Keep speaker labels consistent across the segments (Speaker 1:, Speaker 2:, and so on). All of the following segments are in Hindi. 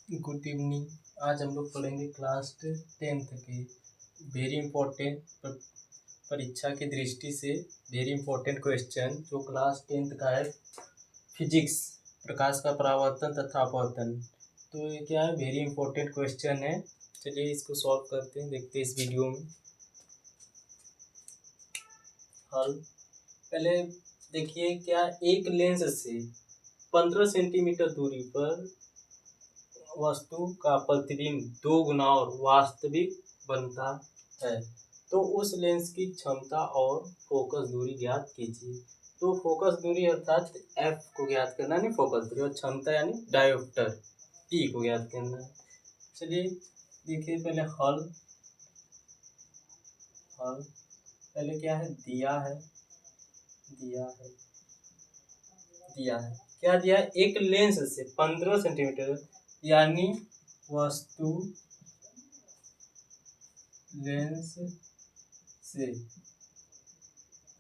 Speaker 1: Good evening. आज हम लोग पढ़ेंगे क्लास 10th के वेरी इम्पोर्टेंट परीक्षा की दृष्टि से वेरी इम्पोर्टेंट क्वेश्चन जो क्लास 10th का है, फिजिक्स, प्रकाश का परावर्तन तथा अपवर्तन। तो ये क्या है, वेरी इम्पोर्टेंट क्वेश्चन है। चलिए इसको सॉल्व करते हैं, देखते हैं इस वीडियो में हल। पहले देखिए, क्या एक लेंस से 15 सेंटीमीटर दूरी पर वस्तु का प्रतिबिंब 2 गुना और वास्तविक बनता है, तो उस लेंस की क्षमता और फोकस दूरी ज्ञात कीजिए। तो फोकस दूरी अर्थात एफ को ज्ञात करना है, नहीं फोकस दूरी, और क्षमता यानी डायोप्टर टी को ज्ञात करना है। चलिए देखिए पहले हल। पहले क्या है, दिया है क्या दिया है, एक लेंस से 15 सेंटीमीटर यानी वस्तु लेंस से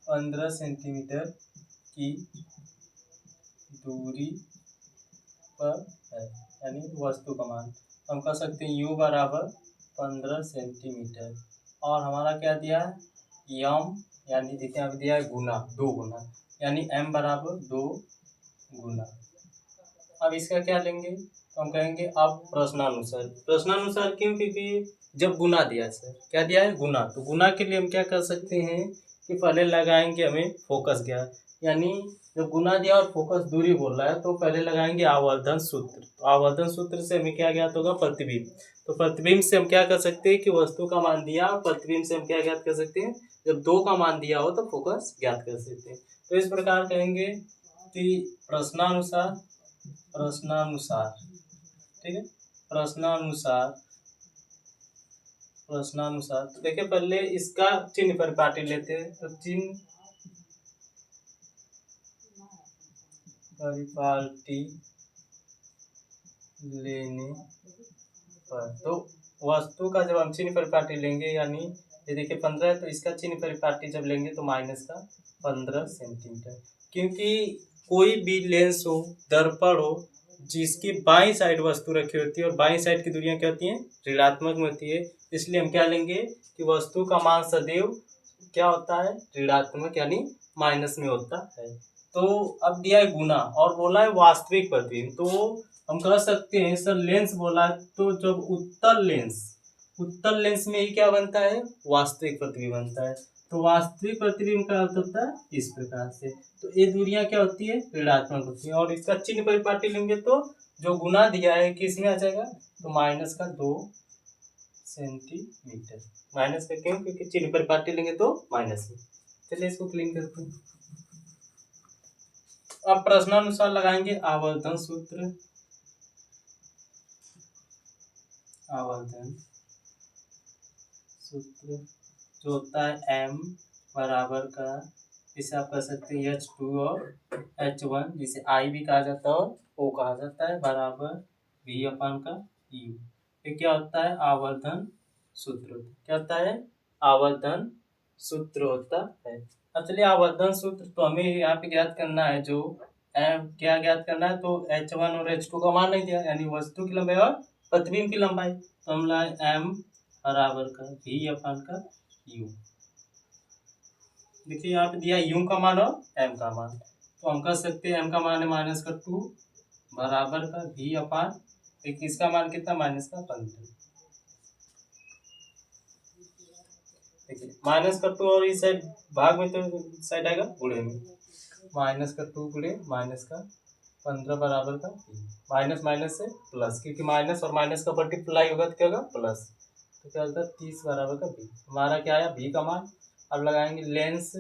Speaker 1: 15 सेंटीमीटर की दूरी पर है, यानी वस्तु का मान हम कह सकते हैं u बराबर 15 सेंटीमीटर। और हमारा क्या दिया है, यम, यानी देखिए अभी दिया है गुना, 2 गुना, यानी m बराबर 2 गुना। अब इसका क्या लेंगे, तो हम कहेंगे अब प्रश्नानुसार क्यों, क्योंकि जब गुना दिया है, सर क्या दिया है, गुना, तो गुना के लिए हम क्या कर सकते हैं कि पहले लगाएंगे हमें फोकस ज्ञात, यानी जब गुना दिया और फोकस दूरी बोल रहा है तो पहले लगाएंगे आवर्धन सूत्र। तो आवर्धन सूत्र से हमें क्या ज्ञात होगा, प्रतिबिंब। तो प्रतिबिंब से हम क्या कर सकते हैं कि वस्तु का मान दिया, और प्रतिबिंब से हम क्या ज्ञात कर सकते हैं, जब 2 का मान दिया हो तो फोकस ज्ञात कर सकते हैं। तो इस प्रकार कहेंगे कि प्रश्नानुसार, ठीक है, प्रश्नानुसार। तो देखिए पहले इसका चिन्ह परिपाटी लेते हैं, तो चिन्ह परिपाटी लेने पर, तो वस्तु का जब हम चिन्ह परिपाटी लेंगे, यानी ये देखिए 15 है, तो इसका चिन्ह परिपाटी जब लेंगे तो माइनस का 15 सेंटीमीटर, क्योंकि कोई भी लेंस हो, दर्पण हो, जिसकी बाईं साइड वस्तु रखी होती है और बाईं साइड की दूरियां क्या होती हैं, ऋणात्मक में होती है, इसलिए हम क्या लेंगे कि वस्तु का मान सदैव क्या होता है, ऋणात्मक यानी माइनस में होता है। तो अब दिया है गुना और बोला है वास्तविक प्रतिबिंब, तो हम कह सकते हैं सर लेंस बोला है, तो जब उत्तल लेंस में ही क्या बनता है, वास्तविक प्रतिबिंब बनता है। तो वास्तविक प्रतिबिंब का अर्थ होता है इस प्रकार से। तो ये दूरियां क्या होती है, ऋणात्मक होती है, और इसका चिन्ह परिपाटी लेंगे तो जो गुना दिया है किस में आ जाएगा, तो माइनस का 2 सेंटीमीटर। माइनस का क्यों, क्योंकि चिन्ह परिपाटी लेंगे तो माइनस में। चलिए इसको क्लीन करते हैं। अब प्रश्नानुसार लगाएंगे आवर्धन सूत्र। जो होता है m बराबर का, इसे आप कह सकते हैं H2 और H1, जिसे I भी कहा जाता है और O कहा जाता है, बराबर V अपान का U। ये क्या होता है, आवर्धन सूत्र। क्या होता है, आवर्धन सूत्र होता है। अब चलिए आवर्धन सूत्र तो हमें यहाँ पे ज्ञात करना है, जो क्या ज्ञात करना है, तो H1 और H2 का मान नहीं दिया, यानी वस्तु की लंबाई और प्रतिबिंब की लंबाई, तो हम लाए m बराबर का V अपान का U। देखिए यहाँ पे दिया U का मान और m का मान, तो हम कह सकते हैं m का मान है माइनस का 2 बराबर का V अपान, इसका मान कितना, माइनस का 15। देखिए माइनस का 2 और इस साइड भाग में, तो साइड आएगा गुणे में, माइनस का 2 गुणे माइनस का 15 बराबर का माइनस माइनस से प्लस, क्योंकि माइनस और माइनस का मल्टीप्लाई होगा तो क्या होगा, प्लस। तो क्या होगा, 30 बराबर का V। हमारा क्या आया, V का मान। अब लगाएंगे लेंस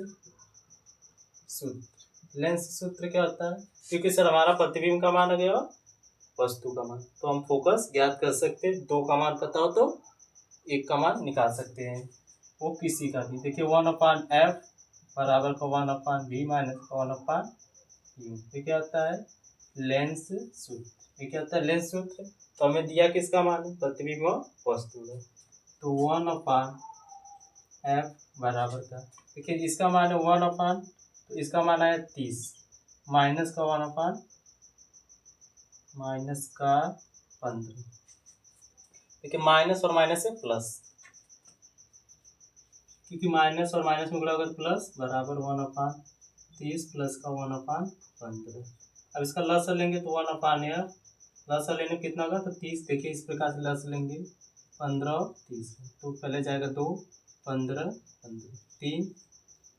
Speaker 1: सूत्र। लेंस सूत्र क्या होता है, क्योंकि सर हमारा प्रतिबिंब का मान आ गया और वस्तु का मान, तो हम फोकस ज्ञात कर सकते हैं। 2 का मान पता हो तो 1 का मान निकाल सकते हैं, वो किसी का भी। देखिए 1/f बराबर का 1/v माइनस 1/u। ये क्या होता है, लेंस सूत्र। ये क्या होता है, लेंस सूत्र। तो हमें दिया किसका मान है, प्रतिबिंब और वस्तु का, तो 1/f बराबर का, देखिए इसका मान है 1/, तो इसका मान आया 30 माइनस का 1/, माइनस का 15। देखिए माइनस और माइनस है प्लस, क्योंकि माइनस और माइनस में गुणा होगा प्लस बराबर 1/30 प्लस का 1/15। अब इसका लसागु लेंगे तो 1/f, लसागु लेने में कितना होगा तो 30। देखिए इस प्रकार से लसागु लेंगे 15 और 30, तो पहले जाएगा 2, 15, 15, 3,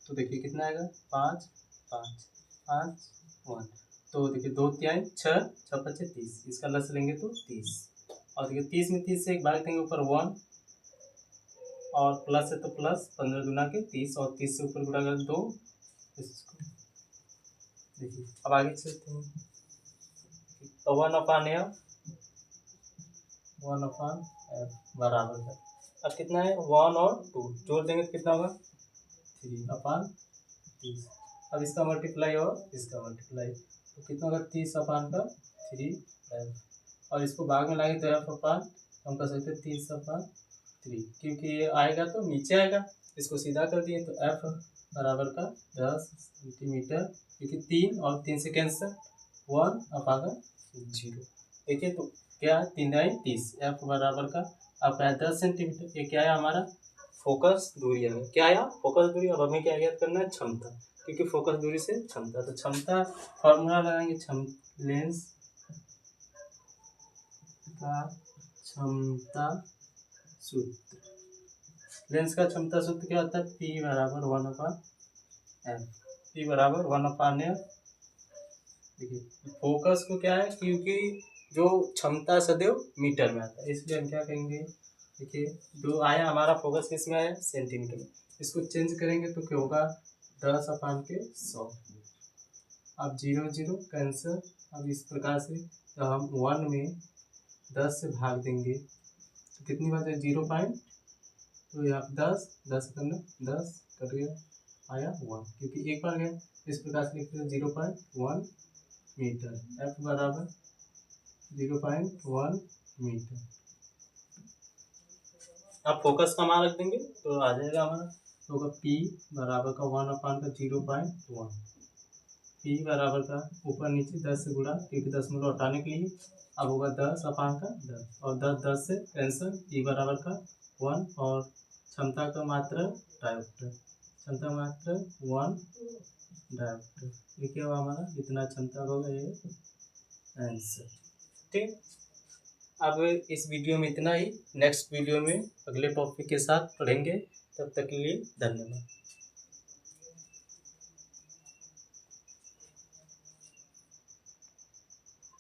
Speaker 1: तो देखिए कितना आएगा 5, 5, 5, 1, तो देखिए 2 तिहाई 6, 6 पचे 30, इसका लसागु लेंगे तो 30। और देखिए 30 में 30 से एक भाग देंगे ऊपर 1, और प्लस है तो प्लस 15 गुना के 30, और 30 से ऊपर गुणा कर 2। देखिए अब आगे चलते हैं, तो 1/f बराबर है, अब कितना है 1 और 2 जोड़ देंगे तो कितना होगा 3/30। अब इसका मल्टीप्लाई और इसका मल्टीप्लाई तो कितना होगा 30/3f, और इसको भाग में लाएंगे तो f/, हम कर सकते हैं 30/3, क्योंकि ये आएगा तो नीचे आएगा, इसको सीधा कर दिए तो f बराबर का 10 सेंटीमीटर, क्योंकि 3 और 3 से कैंसर 1/0। देखिए तो क्या 3 × 30, f बराबर का आपका है 10 सेंटीमीटर। ये क्या है हमारा फोकस दूरी है, क्या आया फोकस दूरी। अब हमें क्या ज्ञात करना है क्षमता, क्योंकि फोकस दूरी से क्षमता, तो क्षमता फॉर्मूला लगाएंगे लेंस का क्षमता सूत्र। लेंस का क्षमता सूत्र क्या होता है P बराबर 1/f, P बराबर 1/f। देखिए फोकस को क्या है, क्योंकि जो क्षमता सदैव मीटर में आता है, इसलिए हम क्या कहेंगे, देखिए जो आया हमारा फोकस किस में आया सेंटीमीटर में, इसको चेंज करेंगे तो क्या होगा 10/100। अब 0 0 कैंसर। अब इस प्रकार से जब हम 1 में 10 से भाग देंगे तो कितनी बार 0 पॉइंट, तो यहाँ 10 करना 10 कर गया आया 1, क्योंकि एक बार गया, इस प्रकार से लिखते हैं 0.1 मीटर, f बराबर 0.1 मीटर। अब फोकस का मान रख देंगे तो आ जाएगा हमारा, तो होगा P बराबर का 1/0.1, P बराबर का ऊपर नीचे 10 से गुणा, क्योंकि 10 हटाने के लिए, अब होगा 10/10, और 10 से कैंसर, P बराबर का 1, और क्षमता का मात्रा डायोप्टर, क्षमता मात्रा 1 डायोप्टर। ये क्या हुआ हमारा, इतना क्षमता होगा ये आंसर। ठीक, अब इस वीडियो में इतना ही, नेक्स्ट वीडियो में अगले टॉपिक के साथ पढ़ेंगे, तब तक के लिए धन्यवाद।